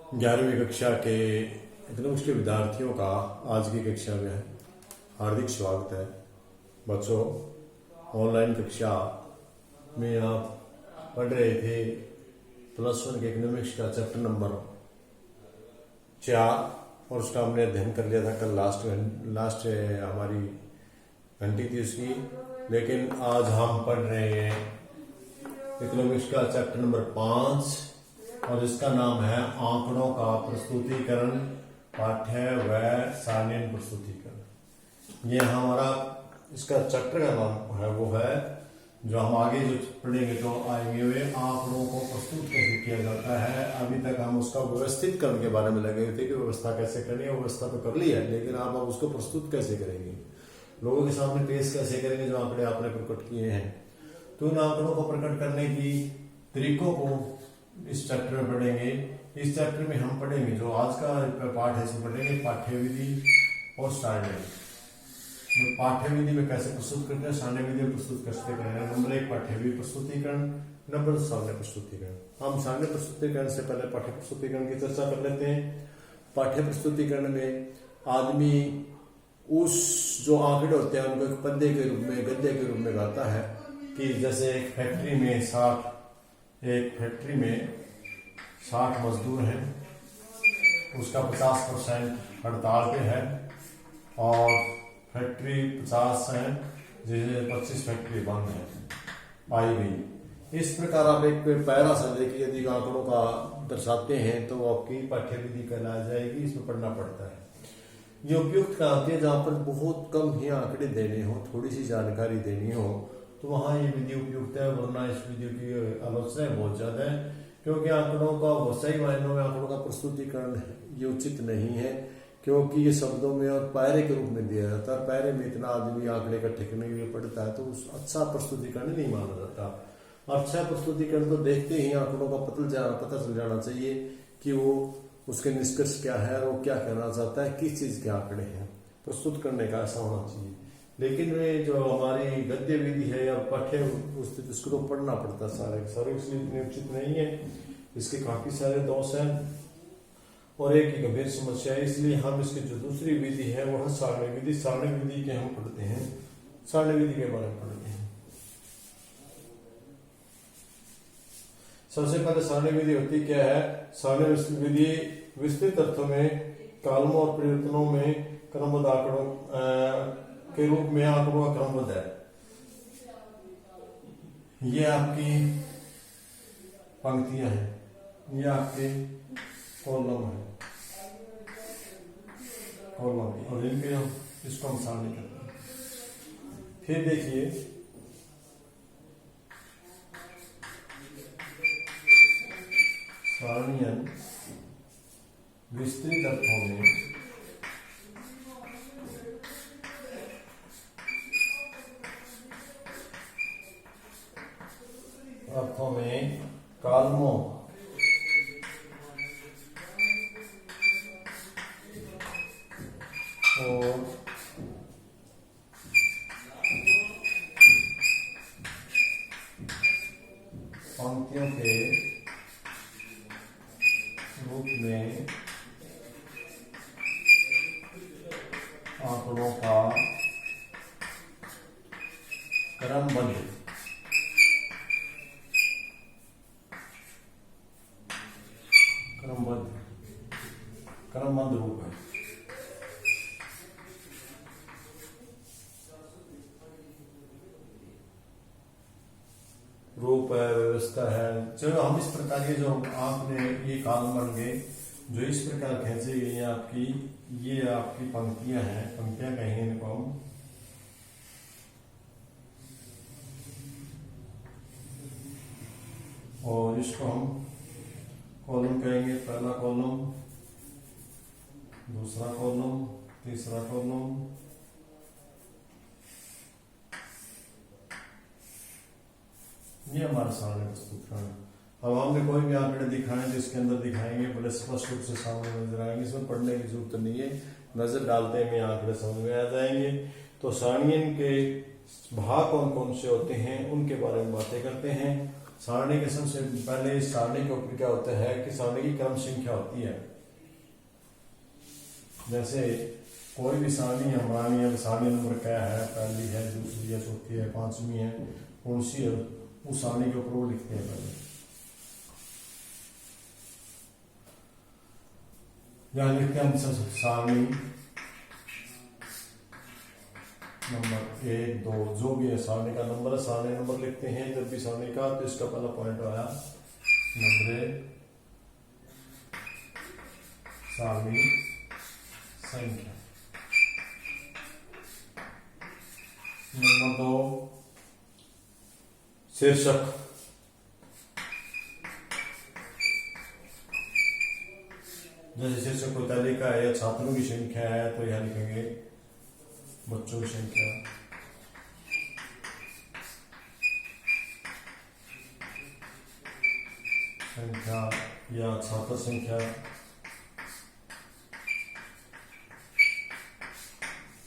11वीं कक्षा के इकोनॉमिक्स के विद्यार्थियों का आज की कक्षा में हार्दिक स्वागत है। बच्चों, ऑनलाइन कक्षा में आप पढ़ रहे थे +1 के इकोनॉमिक्स का चैप्टर नंबर 4 और उसका हमने अध्ययन कर लिया था। कल लास्ट हमारी घंटी थी उसकी। लेकिन आज हम पढ़ रहे हैं इकोनॉमिक्स का चैप्टर नंबर 5 और इसका नाम है आंकड़ों का प्रस्तुतिकरण, पाठ्य व सारणिक प्रस्तुतिकरण। ये हमारा इसका चैप्टर का नाम है, वो है जो हम आगे जो पढ़ेंगे तो आएंगे वे आंकड़ों को प्रस्तुत कैसे किया जाता है। अभी तक हम उसका व्यवस्थित करने के बारे में लगे हुए थे कि व्यवस्था कैसे करनी है। व्यवस्था तो कर ली है, लेकिन आप अब उसको प्रस्तुत कैसे करेंगे, लोगों के सामने पेश कैसे करेंगे जो आंकड़े आपने प्रकट किए हैं। तो इन आंकड़ों को प्रकट करने की तरीकों को इस चैप्टर में पढ़ेंगे। इस चैप्टर में हम पढ़ेंगे जो आज का पाठ है, इसमें पढ़ेंगे पाठ्य विधि और सारणी। पाठ्य विधि में कैसे प्रस्तुत करते हैं, सारणी विधि में प्रस्तुत कैसे करते हैं। नंबर 1 पाठ्य विधि प्रस्तुतिकरण, नंबर 2 सारणी प्रस्तुतिकरण। हम सारणी प्रस्तुतिकरण से पहले पाठ्य प्रस्तुतिकरण की चर्चा कर लेते हैं। पाठ्य प्रस्तुतिकरण में आदमी उस जो आंकड़े होते हैं उनको एक पद्य के रूप में, गद्य के रूप में गाता है। कि जैसे एक फैक्ट्री में 60 मजदूर हैं, उसका 50% हड़ताल पे है और फैक्ट्री 50 है, जैसे 25 फैक्ट्री बंद है पाई गई। इस प्रकार आप एक पैरा सा देखिए, यदि आंकड़ों का दर्शाते हैं तो आपकी पाठ्य विधि कहला जाएगी। इसमें पढ़ना पड़ता है। ये उपयुक्त कहाँ होती है, जहाँ पर बहुत कम ही आंकड़े देने हो, थोड़ी सी जानकारी देनी हो, तो वहाँ ये विधि उपयुक्त है। वरना इस विधि की आलोचना बहुत ज्यादा है, क्योंकि आंकड़ों का सही मायनों में आंकड़ों का प्रस्तुतिकरण ये उचित नहीं है, क्योंकि ये शब्दों में और पैरे के रूप में दिया जाता है। पैरे में इतना आदमी आंकड़े इकट्ठे करने के लिए पड़ता है, तो उस अच्छा प्रस्तुतिकरण नहीं माना जाता। अच्छा प्रस्तुतिकरण तो देखते ही आंकड़ों का पता चल जाना चाहिए कि वो उसके निष्कर्ष क्या है और वो क्या कहना चाहता है, किस चीज के आंकड़े हैं। प्रस्तुत करने का ऐसा होना चाहिए। लेकिन वे जो हमारी गद्य विधि है या पाठ्य पुस्तक, इसको तो पढ़ना पड़ता है सारे इसलिए इतने उचित नहीं है। इसके काफी सारे दोष हैं और एक ही गंभीर समस्या है। इसलिए हम इसकी जो दूसरी विधि है वो है सारणी विधि। सारणी विधि के हम पढ़ते हैं, सारणी विधि के बारे में पढ़ते हैं। सबसे पहले सारणी विधि होती क्या है। सारणी विधि विस्तृत अर्थों में कालमों और परिवर्तनों में क्रमबद्ध आंकड़ों के रूप में आंकड़ों का क्रमबद्ध है। ये आपकी पंक्तियां हैं, ये आपके कॉलम है, कॉलम, और इनके इसको हम सारणी करते हैं। फिर देखिए सारणियन विस्तृत अर्थों में कालमों और पंक्तियों के रूप में आंकड़ों का क्रमबद्ध रूप है। रूप है, व्यवस्था है। चलो हम इस प्रकार के जो आपने ये कालम बन गए जो इस प्रकार खींची गई है आपकी, ये आपकी पंक्तियां हैं। पंक्तियां कहेंगे इनको हम, और इसको हम कॉलम कहेंगे। पहला कॉलम, दूसरा कॉलम, तीसरा कॉलम, ये हमारा सामने प्रस्तुतिकरण। अब हमने कोई भी आंकड़े दिखाए तो इसके अंदर दिखाएंगे, बड़े स्पष्ट रूप से सामने नजर आएंगे। इसमें पढ़ने की जरूरत नहीं है, नजर डालते में आंकड़े समझ में आ जाएंगे। तो सारणियन के भाग कौन कौन से होते हैं उनके बारे में बातें करते हैं। सारणी के सबसे पहले इस सारणी के ऊपर क्या होता है कि सारणी की क्रम संख्या होती है। जैसे कोई भी सारणी हम बनानी है, सारणी नंबर क्या है, पहली है, दूसरी है, चौथी है, पांचवी है, कौन सी है, उस सारणी के ऊपर वो लिखते हैं पहले। यहाँ लिखते हैं हम सारणी नंबर 1 2 जो भी है सारणी का नंबर है, सारणी नंबर लिखते हैं जब भी सारणी का। तो इसका पहला पॉइंट आया नंबर, सारणी संख्या। नंबर 2 शीर्षक। जैसे शीर्षक को तालिका है या छात्रों की संख्या है तो यह लिखेंगे बच्चों की संख्या। संख्या या छात्र संख्या।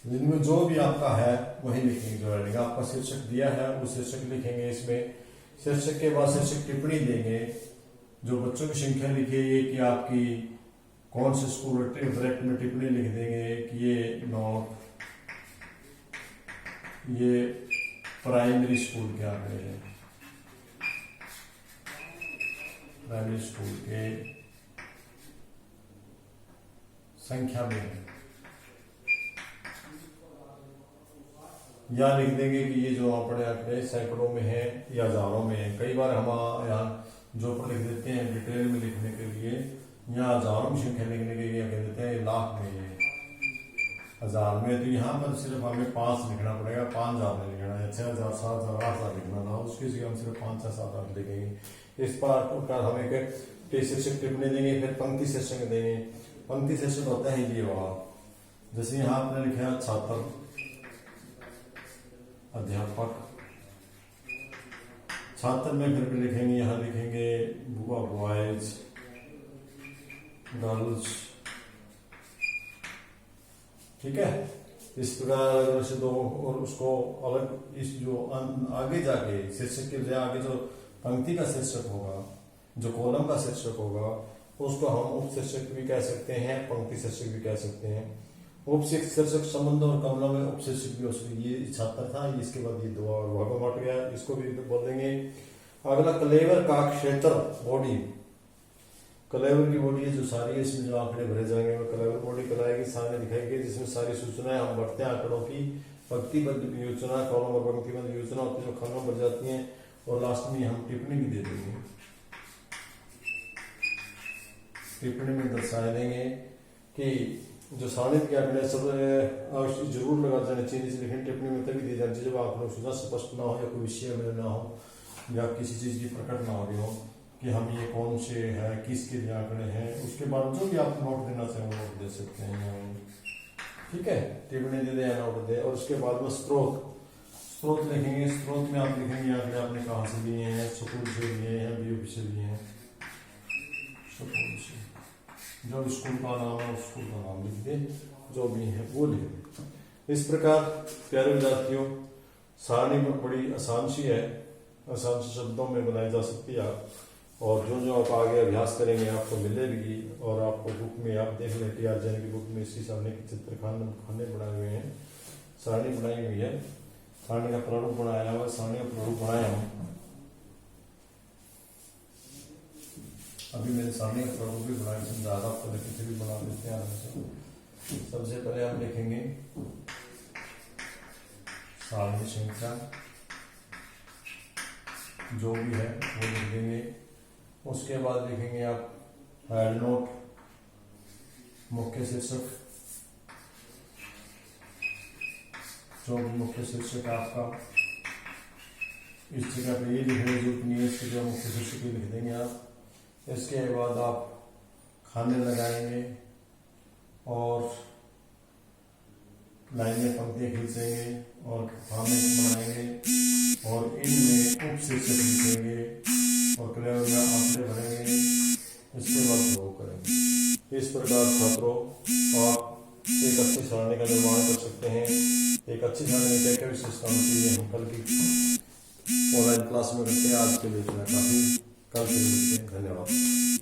जिनमें जो भी आपका है वही लिखेंगे, जो रहेगा आपका शीर्षक दिया है वो शीर्षक लिखेंगे। इसमें शीर्षक के बाद शीर्षक टिप्पणी देंगे। जो बच्चों की संख्या लिखिए कि आपकी कौन से स्कूल डायरेक्ट में टिप्पणी लिख देंगे कि ये नॉर्थ, ये प्राइमरी स्कूल के आंकड़े हैं, प्राइमरी स्कूल के संख्या में है। या लिख देंगे कि ये जो अपने आंकड़े सैकड़ों में है या हजारों में है। कई बार हम यहाँ जो पर लिख देते हैं डिटेल में लिखने के लिए, या हजारों की संख्या लिखने के लिए कह देते हैं लाख में है, हजार में। तो यहाँ पर सिर्फ हमें 5 लिखना पड़ेगा, 5000 में लिखना है, 6000 7000 8000 लिखना ना, उसके जगह हम सिर्फ 5 6 7 8 लिखेंगे। इस प्रकार हम एक शीर्षक टिप्पणी देंगे। फिर पंक्ति शीर्षक देंगे। पंक्ति शीर्षक होता है ये वाला, जैसे यहाँ आपने लिखा छात्र, अध्यापक, छात्र में फिर भी लिखेंगे, यहाँ लिखेंगे बॉयज, गर्ल्स, ठीक है। इस प्रकार से दो, और उसको अलग इस जो आगे जाके शीर्षक के बजाय आगे जो पंक्ति का शीर्षक होगा, जो कॉलम का शीर्षक होगा, उसको हम उपशीर्षक भी कह सकते हैं, पंक्ति शीर्षक भी कह सकते हैं। उपशीर्षक संबंध और कमलों में उपशीर्षक भी हो सकते। ये छात्र था, इसके बाद ये 2 भागों में बट गया, इसको भी बोल देंगे। अगला कलेवर का क्षेत्र, बॉडी। कलेवर की बॉडी है जो सारी है, इसमें जो आंकड़े भरे जाएंगे वो कलेवर बॉडी कहलाएगी, सामने दिखाएगी, जिसमें सारी सूचनाएं हम भरते हैं आंकड़ों की। पंक्तिबद्ध योजना, कॉलम और पंक्तिबद्ध योजना होती है जो खानों भर जाती हैं, और लास्ट में हम टिप्पणी भी दे देंगे। टिप्पणी में दर्शा देंगे कि जो सारणी के आंकड़े सब जरूर लगा जाने चाहिए, लेकिन टिप्पणी में तभी दी जानी चाहिए जब आंकड़ों सूचना स्पष्ट ना हो या कोई विषय में ना हो या किसी चीज की प्रकट ना हो रही हो कि हम ये कौन से है, किसके लिए आंकड़े हैं। उसके बाद जो भी आप नोट देना चाहें वो नोट दे सकते हैं, ठीक है। टिप्पणी दे दे या नोट दे। और उसके बाद में स्रोत लिखेंगे। स्रोत में आप लिखेंगे आंकड़े आपने कहाँ से लिए हैं, स्कूल से लिए हैं, बीओपी से लिए हैं, स्कूल से। जो स्कूल का नाम है उस स्कूल का नाम लिख दे, जो भी है वो लिख दे। इस प्रकार प्यारे विद्यार्थियों, सारणी बड़ी आसान सी है, आसान से शब्दों में बनाई जा सकती है। और जो जो आप आगे अभ्यास करेंगे आपको मिलेगी, और आपको बुक में आप देख लें टीआर जैन की बुक में इसी सारणी के चित्र खाने बनाए हुए हैं, सारणी बनाई हुई है, सारणी का प्रारूप बनाया हुआ, सारणी का प्रारूप बनाया हम। अभी मैंने सारणी का प्रारूप भी बनाया, इसमें ज्यादा आपको लिखते भी बना देते हैं आराम से। सबसे पहले हम लिखेंगे सारणी संख्या जो भी है वो लिख देंगे। उसके बाद लिखेंगे आप हेड नोट, मुख्य शीर्षक, जो भी मुख्य शीर्षक आपका इस जगह पे ये लिखने की जरूरत नहीं है, इसकी जगह मुख्य शीर्षक ही लिख देंगे आप। इसके बाद आप खाने लगाएंगे और लाइन में पंक्तियां खींचेंगे और खाने बनाएंगे, और इनमें उपशीर्षक लिखेंगे और कलेवर में आंकड़े भरेंगे। इसके बाद वो करेंगे। इस प्रकार छात्रों आप एक अच्छी सारणी का निर्माण कर सकते हैं। एक अच्छी सारणी में क्या क्या विशेषता होती है हम कल की ऑनलाइन क्लास में में रखते हैं। आज के लिए इतना काफी, कल फिर मिलते हैं। धन्यवाद।